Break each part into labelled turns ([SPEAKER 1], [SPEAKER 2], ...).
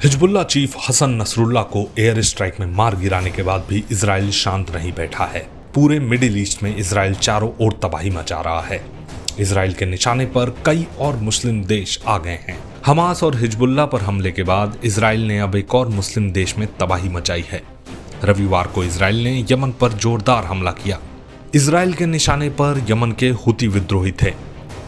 [SPEAKER 1] Hezbollah chief Hasan Nasrallah को air strike में मार गिराने के बाद भी इजराइल शांत नहीं बैठा है। पूरे मिडिल ईस्ट में इजराइल चारों ओर तबाही मचा रहा है। इजराइल के निशाने पर कई और मुस्लिम देश आ गए हैं। हमास और हिजबुल्लाह पर हमले के बाद इजराइल ने अब एक और मुस्लिम देश में तबाही मचाई है। रविवार को इजराइल ने यमन पर जोरदार हमला किया। इजराइल के निशाने पर यमन के हुती विद्रोही थे।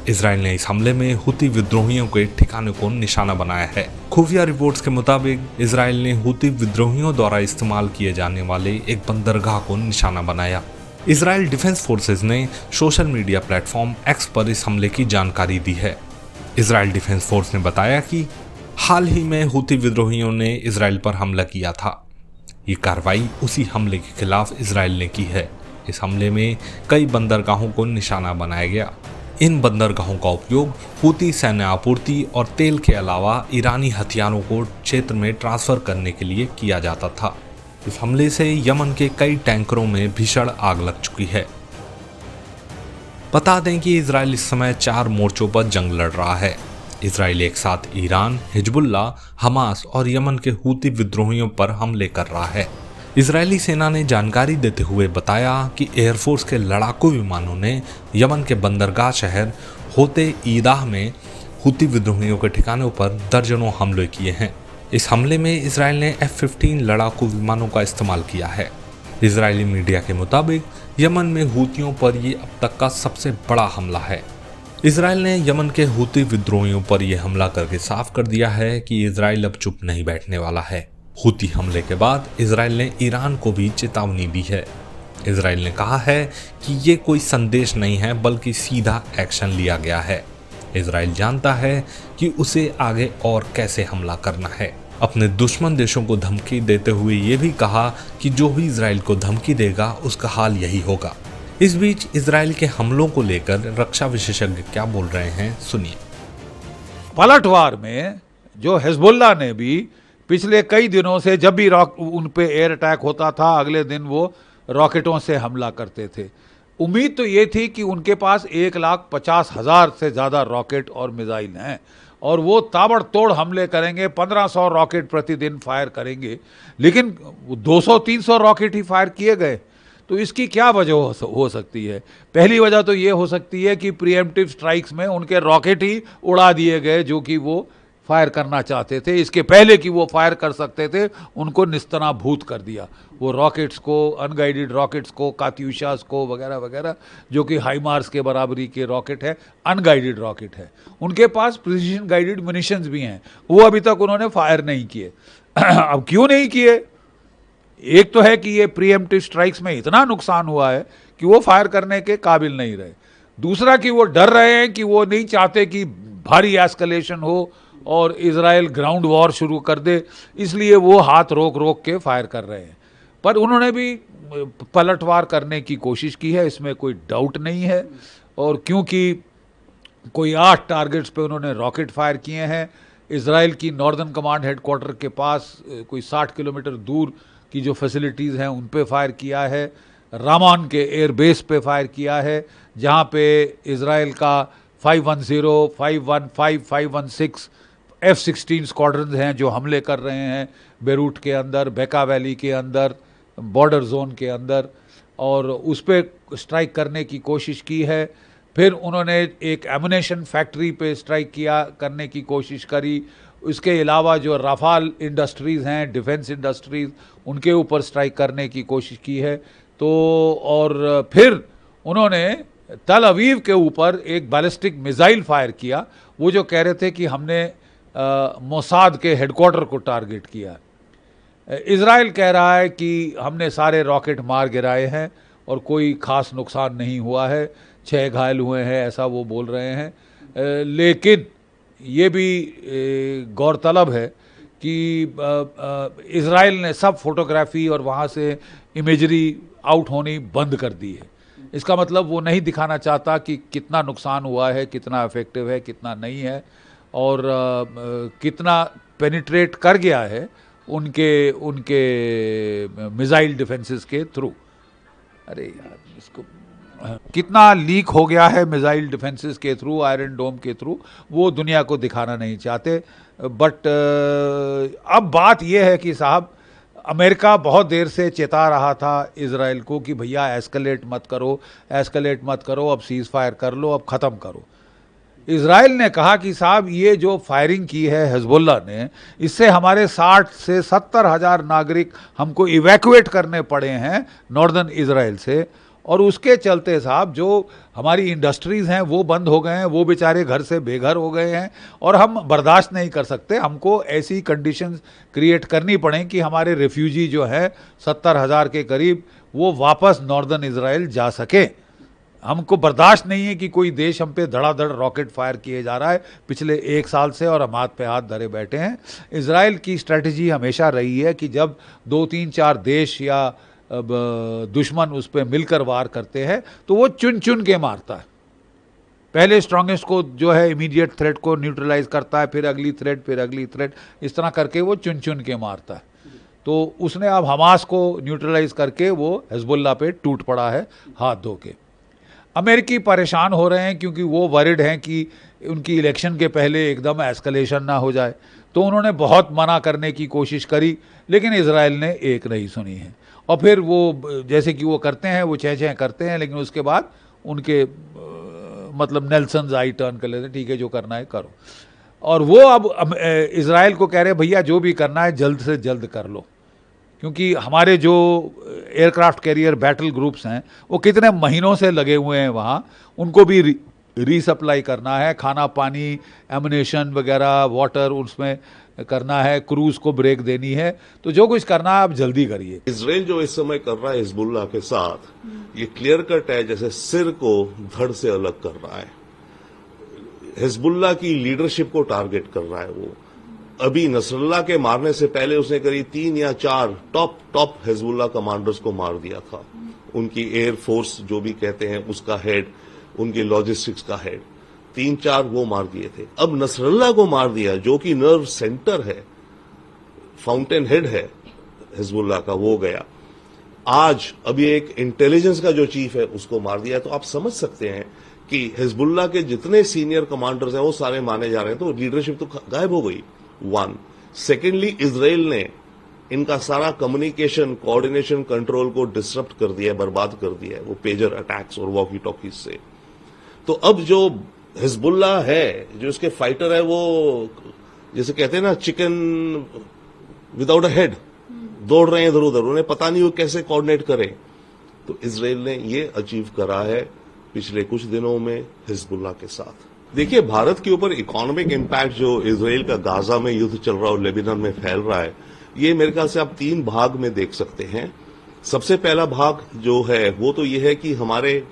[SPEAKER 1] इजराइल ने इस हमले में हुती विद्रोहियों के ठिकाने को निशाना बनाया है। खुफिया रिपोर्ट्स के मुताबिक इजराइल ने हुती विद्रोहियों द्वारा इस्तेमाल किए जाने वाले एक बंदरगाह को निशाना बनाया। इजराइल डिफेंस फोर्सेज ने सोशल मीडिया प्लेटफॉर्म एक्स पर इस हमले की जानकारी दी है। इजराइल डिफेंस फोर्स ने बताया कि हाल ही में हुती विद्रोहियों ने इजराइल पर हमला किया था। ये कार्रवाई उसी हमले के खिलाफ इजराइल ने की है। इस हमले में कई बंदरगाहों को निशाना बनाया गया। इन बंदरगाहों का उपयोग हुती सैन्य आपूर्ति और तेल के अलावा ईरानी हथियारों को क्षेत्र में ट्रांसफर करने के लिए किया जाता था। इस हमले से यमन के कई टैंकरों में भीषण आग लग चुकी है। बता दें कि इजराइल इस समय 4 मोर्चों पर जंग लड़ रहा है। इजराइल एक साथ ईरान, हिजबुल्लाह, हमास और यमन के हुती विद्रोहियों पर हमले कर रहा है। इजरायली सेना ने जानकारी देते हुए बताया कि एयरफोर्स के लड़ाकू विमानों ने यमन के बंदरगाह शहर होते ईदाह में हुती विद्रोहियों के ठिकानों पर दर्जनों हमले किए हैं। इस हमले में इजराइल ने F-15 लड़ाकू विमानों का इस्तेमाल किया है। इजरायली मीडिया के मुताबिक यमन में हुतियों पर ये अब तक का सबसे बड़ा हमला है। इजराइल ने यमन के हुती विद्रोहियों पर यह हमला करके साफ कर दिया है कि इजराइल अब चुप नहीं बैठने वाला है। हुती हमले के बाद इजराइल ने ईरान को भी चेतावनी दी है। इजराइल ने कहा है कि ये कोई संदेश नहीं है बल्कि सीधा एक्शन लिया गया है। इजराइल जानता है कि उसे आगे और कैसे हमला करना है। अपने दुश्मन देशों को धमकी देते हुए ये भी कहा कि जो भी इजराइल को धमकी देगा उसका हाल यही होगा। इस बीच इजराइल के हमलों को लेकर रक्षा विशेषज्ञ क्या बोल रहे हैं, सुनिए।
[SPEAKER 2] पलटवार में जो हिजबुल्लाह ने भी पिछले कई दिनों से जब भी उन पे एयर अटैक होता था अगले दिन वो रॉकेटों से हमला करते थे। उम्मीद तो ये थी कि उनके पास 1,50,000 से ज़्यादा रॉकेट और मिसाइल हैं और वो ताबड़तोड़ हमले करेंगे, 1500 रॉकेट प्रतिदिन फायर करेंगे, लेकिन 200-300 रॉकेट ही फायर किए गए। तो इसकी क्या वजह हो सकती है? पहली वजह तो ये हो सकती है कि प्रीएम्प्टिव स्ट्राइक्स में उनके रॉकेट ही उड़ा दिए गए जो कि वो फायर करना चाहते थे। इसके पहले कि वो फायर कर सकते थे उनको निस्तनाभूत कर दिया। वो रॉकेट्स को, अनगाइडेड रॉकेट्स को, कात्यूशास को वगैरह वगैरह, जो कि हाइमार्स के बराबरी के रॉकेट है, अनगाइडेड रॉकेट है। उनके पास प्रिसीजन गाइडेड म्यूनिशंस भी हैं, वो अभी तक उन्होंने फायर नहीं किए। अब क्यों नहीं किए? एक तो है कि ये प्रीएम्प्टिव स्ट्राइक्स में इतना नुकसान हुआ है कि वो फायर करने के काबिल नहीं रहे। दूसरा कि वो डर रहे हैं कि वो नहीं चाहते कि भारी एस्केलेशन हो और इजराइल ग्राउंड वॉर शुरू कर दे, इसलिए वो हाथ रोक रोक के फायर कर रहे हैं। पर उन्होंने भी पलटवार करने की कोशिश की है, इसमें कोई डाउट नहीं है। और क्योंकि कोई 8 टारगेट्स पे उन्होंने रॉकेट फायर किए हैं। इजराइल की नॉर्दर्न कमांड हेडक्वार्टर के पास कोई 60 किलोमीटर दूर की जो फैसिलिटीज़ हैं उन पे फायर किया है। रामान के एयरबेस पे फायर किया है, जहाँ पे इजराइल का 510, 515, 516 F-16 स्क्वाड्रन्स हैं जो हमले कर रहे हैं बेरूट के अंदर, बेका वैली के अंदर, बॉर्डर जोन के अंदर, और उस पर स्ट्राइक करने की कोशिश की है। फिर उन्होंने एक एमुनेशन फैक्ट्री पे स्ट्राइक करने की कोशिश करी। इसके अलावा जो राफाल इंडस्ट्रीज़ हैं, डिफेंस इंडस्ट्रीज़, उनके ऊपर स्ट्राइक करने की कोशिश की है। तो और फिर उन्होंने तल अवीव के ऊपर एक बैलिस्टिक मिसाइल फायर किया। वो जो कह रहे थे कि हमने मोसाद के हेडक्वार्टर को टारगेट किया। इजराइल कह रहा है कि हमने सारे रॉकेट मार गिराए हैं और कोई ख़ास नुकसान नहीं हुआ है, 6 घायल हुए हैं, ऐसा वो बोल रहे हैं। लेकिन ये भी गौरतलब है कि इजराइल ने सब फोटोग्राफी और वहाँ से इमेजरी आउट होनी बंद कर दी है। इसका मतलब वो नहीं दिखाना चाहता कि कितना नुकसान हुआ है, कितना इफेक्टिव है, कितना नहीं है, और कितना पेनिट्रेट कर गया है उनके मिसाइल डिफेंसेस के थ्रू। अरे यार, इसको कितना लीक हो गया है मिसाइल डिफेंसेस के थ्रू, आयरन डोम के थ्रू, वो दुनिया को दिखाना नहीं चाहते। बट अब बात यह है कि साहब, अमेरिका बहुत देर से चेता रहा था इजराइल को कि भैया एस्केलेट मत करो, एस्केलेट मत करो, अब सीज फायर कर लो, अब ख़त्म करो। इजराइल ने कहा कि साहब ये जो फायरिंग की है हिजबुल्लाह ने, इससे हमारे 60 से 70 हज़ार नागरिक हमको इवैक्यूएट करने पड़े हैं नॉर्दर्न इजराइल से, और उसके चलते साहब जो हमारी इंडस्ट्रीज़ हैं वो बंद हो गए हैं, वो बेचारे घर से बेघर हो गए हैं, और हम बर्दाश्त नहीं कर सकते। हमको ऐसी कंडीशंस क्रिएट करनी पड़े कि हमारे रेफ्यूजी जो हैं 70 हज़ार के करीब, वो वापस नॉर्दर्न इजराइल जा सके। हमको बर्दाश्त नहीं है कि कोई देश हम पे धड़ाधड़ रॉकेट फायर किए जा रहा है पिछले 1 साल से, और हम हाथ पे हाथ धरे बैठे हैं। इजराइल की स्ट्रेटजी हमेशा रही है कि जब 2, 3, 4 देश या दुश्मन उस पर मिलकर वार करते हैं तो वो चुन चुन के मारता है। पहले स्ट्रांगेस्ट को जो है इमीडिएट थ्रेट को न्यूट्रलाइज करता है, फिर अगली थ्रेट, फिर अगली थ्रेट, इस तरह करके वो चुन चुन के मारता है। तो उसने अब हमास को न्यूट्रलाइज करके वो हिजबुल्लाह पे टूट पड़ा है हाथ धो के। अमेरिकी परेशान हो रहे हैं क्योंकि वो वरिड हैं कि उनकी इलेक्शन के पहले एकदम एस्केलेशन ना हो जाए। तो उन्होंने बहुत मना करने की कोशिश करी, लेकिन इजराइल ने एक नहीं सुनी है। और फिर वो जैसे कि वो करते हैं, वो चह करते हैं, लेकिन उसके बाद उनके मतलब नेल्सन आई टर्न कर लेते हैं, ठीक है जो करना है करो। और वो अब इजराइल को कह रहे हैं भैया जो भी करना है जल्द से जल्द कर लो, क्योंकि हमारे जो एयरक्राफ्ट कैरियर बैटल ग्रुप्स हैं वो कितने महीनों से लगे हुए हैं वहाँ, उनको भी रीसप्लाई करना है, खाना पानी, एमुनेशन वगैरह, वाटर उसमें करना है, क्रूज को ब्रेक देनी है। तो जो कुछ करना है आप जल्दी करिए।
[SPEAKER 3] इजराइल जो इस समय कर रहा है हिजबुल्लाह के साथ, ये क्लियर कट है, जैसे सिर को धड़ से अलग कर रहा है। हिजबुल्लाह की लीडरशिप को टारगेट कर रहा है वो। अभी नसरल्लाह के मारने से पहले उसने करीब 3 या 4 टॉप हिजबुल्लाह कमांडर्स को मार दिया था। उनकी एयर फोर्स जो भी कहते हैं उसका हेड, उनकी लॉजिस्टिक्स का हेड, 3-4 वो मार दिए थे। अब नसरल्लाह को मार दिया जो कि नर्व सेंटर है, फाउंटेन हेड है हिजबुल्लाह का, वो गया। आज अभी एक इंटेलिजेंस का जो चीफ है उसको मार दिया। तो आप समझ सकते हैं कि हिजबुल्लाह के जितने सीनियर कमांडर्स हैं वो सारे माने जा रहे हैं। तो लीडरशिप तो गायब हो गई, 1। सेकेंडली, इजराइल ने इनका सारा कम्युनिकेशन, कोऑर्डिनेशन, कंट्रोल को डिसरप्ट कर दिया है, बर्बाद कर दिया है, वो पेजर अटैक्स और वॉकी टॉकीज से। तो अब जो हिजबुल्लाह है, जो इसके फाइटर है, वो जैसे कहते हैं ना चिकन विदाउट अ हेड, दौड़ रहे हैं इधर उधर, उन्हें पता नहीं वो कैसे कोऑर्डिनेट करें। तो इजराइल ने ये अचीव करा है पिछले कुछ दिनों में हिजबुल्लाह के साथ। देखिए, भारत के ऊपर इकोनॉमिक इम्पैक्ट जो इजराइल का गाजा में युद्ध चल रहा है और लेबनान में फैल रहा है, ये मेरे ख्याल से आप 3 भाग में देख सकते हैं। सबसे पहला भाग जो है वो तो ये है कि हमारे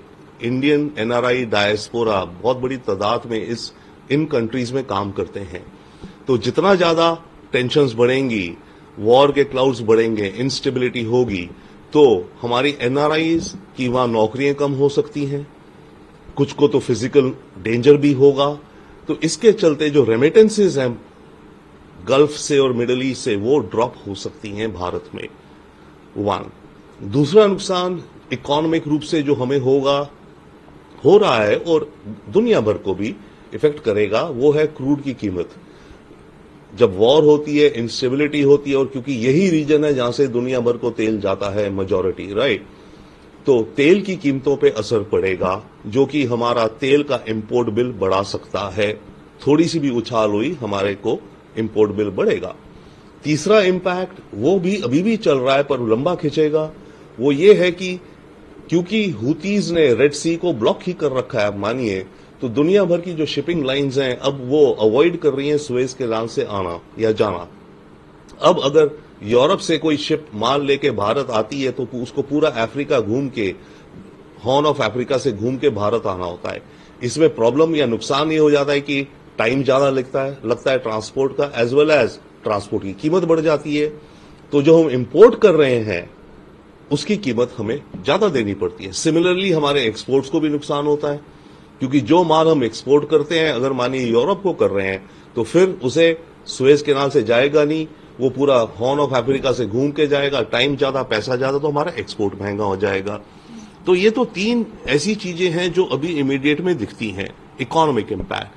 [SPEAKER 3] इंडियन एनआरआई डायस्पोरा बहुत बड़ी तादाद में इन कंट्रीज में काम करते हैं। तो जितना ज्यादा टेंशन्स बढ़ेंगी, वॉर के क्लाउड्स बढ़ेंगे, इंस्टेबिलिटी होगी, तो हमारी एनआरआईज की वहां नौकरियां कम हो सकती हैं, कुछ को तो फिजिकल डेंजर भी होगा। तो इसके चलते जो रेमिटेंसेज हैं गल्फ से और मिडिल ईस्ट से, वो ड्रॉप हो सकती हैं भारत में, 1। दूसरा नुकसान इकोनॉमिक रूप से जो हमें हो रहा है और दुनिया भर को भी इफेक्ट करेगा, वो है क्रूड की कीमत। जब वॉर होती है, इंस्टेबिलिटी होती है, और क्योंकि यही रीजन है जहां से दुनिया भर को तेल जाता है मेजॉरिटी, राइट, तो तेल की कीमतों पे असर पड़ेगा, जो कि हमारा तेल का इंपोर्ट बिल बढ़ा सकता है। थोड़ी सी भी उछाल हुई हमारे को इंपोर्ट बिल बढ़ेगा। तीसरा इंपैक्ट, वो भी अभी भी चल रहा है पर लंबा खिंचेगा, वो ये है कि क्योंकि हुतीज ने रेड सी को ब्लॉक ही कर रखा है, आप मानिए, तो दुनिया भर की जो शिपिंग लाइंस हैं अब वो अवॉइड कर रही हैं सुएज के नाम से आना या जाना। अब अगर यूरोप से कोई शिप माल लेके भारत आती है तो उसको पूरा अफ्रीका घूम के, हॉर्न ऑफ अफ्रीका से घूम के भारत आना होता है। इसमें प्रॉब्लम या नुकसान ये हो जाता है कि टाइम ज्यादा लगता है ट्रांसपोर्ट का, एज वेल एज ट्रांसपोर्ट की कीमत बढ़ जाती है। तो जो हम इंपोर्ट कर रहे हैं उसकी कीमत हमें ज्यादा देनी पड़ती है। सिमिलरली हमारे एक्सपोर्ट्स को भी नुकसान होता है, क्योंकि जो माल हम एक्सपोर्ट करते हैं, अगर मानिए यूरोप को कर रहे हैं, तो फिर उसे सुएज कैनाल से जाएगा नहीं, वो पूरा हॉर्न ऑफ अफ्रीका से घूम के जाएगा, टाइम ज्यादा, पैसा ज्यादा, तो हमारा एक्सपोर्ट महंगा हो जाएगा। तो ये तो तीन ऐसी चीजें हैं जो अभी इमीडिएट में दिखती हैं। Economic impact,